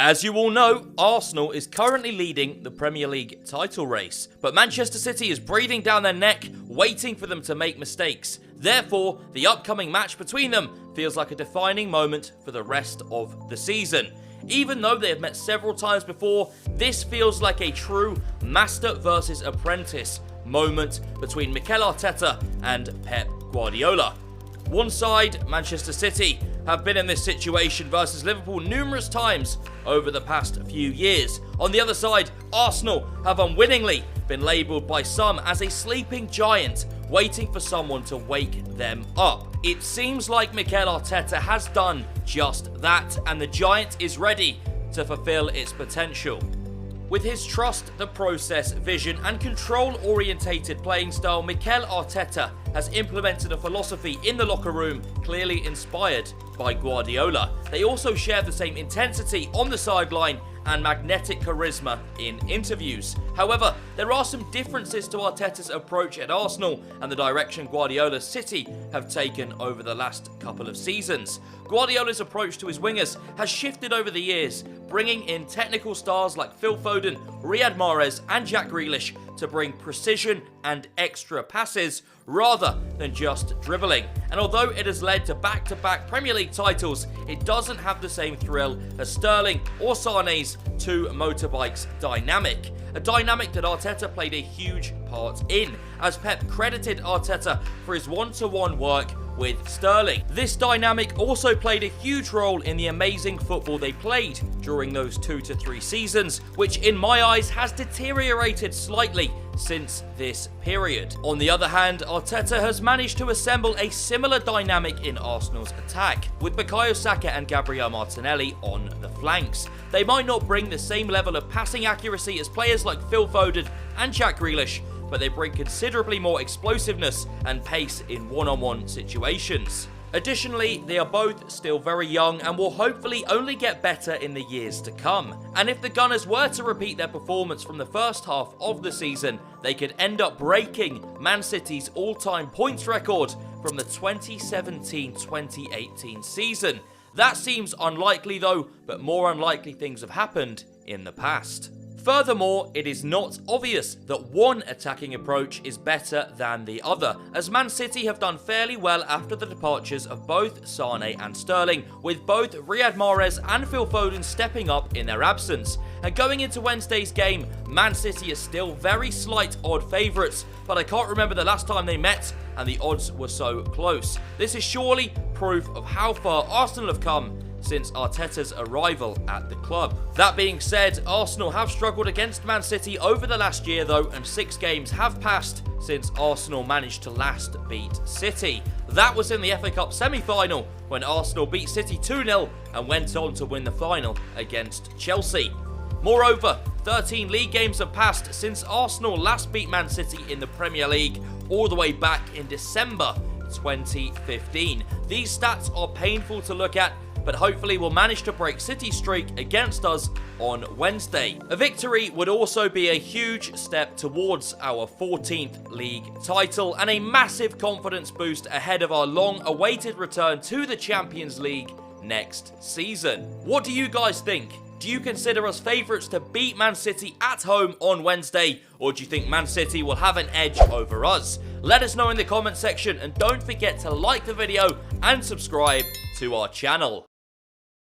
As you all know, Arsenal is currently leading the Premier League title race, but Manchester City is breathing down their neck, waiting for them to make mistakes. Therefore, the upcoming match between them feels like a defining moment for the rest of the season. Even though they have met several times before, this feels like a true master versus apprentice moment between Mikel Arteta and Pep Guardiola. One side, Manchester City, have been in this situation versus Liverpool numerous times over the past few years. On the other side, Arsenal have unwittingly been labelled by some as a sleeping giant waiting for someone to wake them up. It seems like Mikel Arteta has done just that, and the giant is ready to fulfill its potential. With his trust, the process, vision and control-orientated playing style, Mikel Arteta has implemented a philosophy in the locker room clearly inspired by Guardiola. They also share the same intensity on the sideline and magnetic charisma in interviews. However, there are some differences to Arteta's approach at Arsenal and the direction Guardiola's City have taken over the last couple of seasons. Guardiola's approach to his wingers has shifted over the years, bringing in technical stars like Phil Foden, Riyad Mahrez and Jack Grealish to bring precision and extra passes rather than just dribbling. And although it has led to back-to-back Premier League titles, it doesn't have the same thrill as Sterling or Sané's two motorbikes dynamic. A dynamic that Arteta played a huge part in, as Pep credited Arteta for his one-to-one work with Sterling. This dynamic also played a huge role in the amazing football they played during those 2 to 3 seasons, which in my eyes has deteriorated slightly since this period. On the other hand, Arteta has managed to assemble a similar dynamic in Arsenal's attack, with Bukayo Saka and Gabriel Martinelli on the flanks. They might not bring the same level of passing accuracy as players like Phil Foden and Jack Grealish, but they bring considerably more explosiveness and pace in one-on-one situations. Additionally, they are both still very young and will hopefully only get better in the years to come. And if the Gunners were to repeat their performance from the first half of the season, they could end up breaking Man City's all-time points record from the 2017-2018 season. That seems unlikely though, but more unlikely things have happened in the past. Furthermore, it is not obvious that one attacking approach is better than the other, as Man City have done fairly well after the departures of both Sané and Sterling, with both Riyad Mahrez and Phil Foden stepping up in their absence. And going into Wednesday's game, Man City are still very slight odd favourites, but I can't remember the last time they met and the odds were so close. This is surely proof of how far Arsenal have come since Arteta's arrival at the club. That being said, Arsenal have struggled against Man City over the last year though, and 6 games have passed since Arsenal managed to last beat City. That was in the FA Cup semi-final when Arsenal beat City 2-0 and went on to win the final against Chelsea. Moreover, 13 league games have passed since Arsenal last beat Man City in the Premier League, all the way back in December 2015. These stats are painful to look at, but hopefully we'll manage to break City's streak against us on Wednesday. A victory would also be a huge step towards our 14th league title and a massive confidence boost ahead of our long-awaited return to the Champions League next season. What do you guys think? Do you consider us favourites to beat Man City at home on Wednesday, or do you think Man City will have an edge over us? Let us know in the comment section, and don't forget to like the video and subscribe to our channel.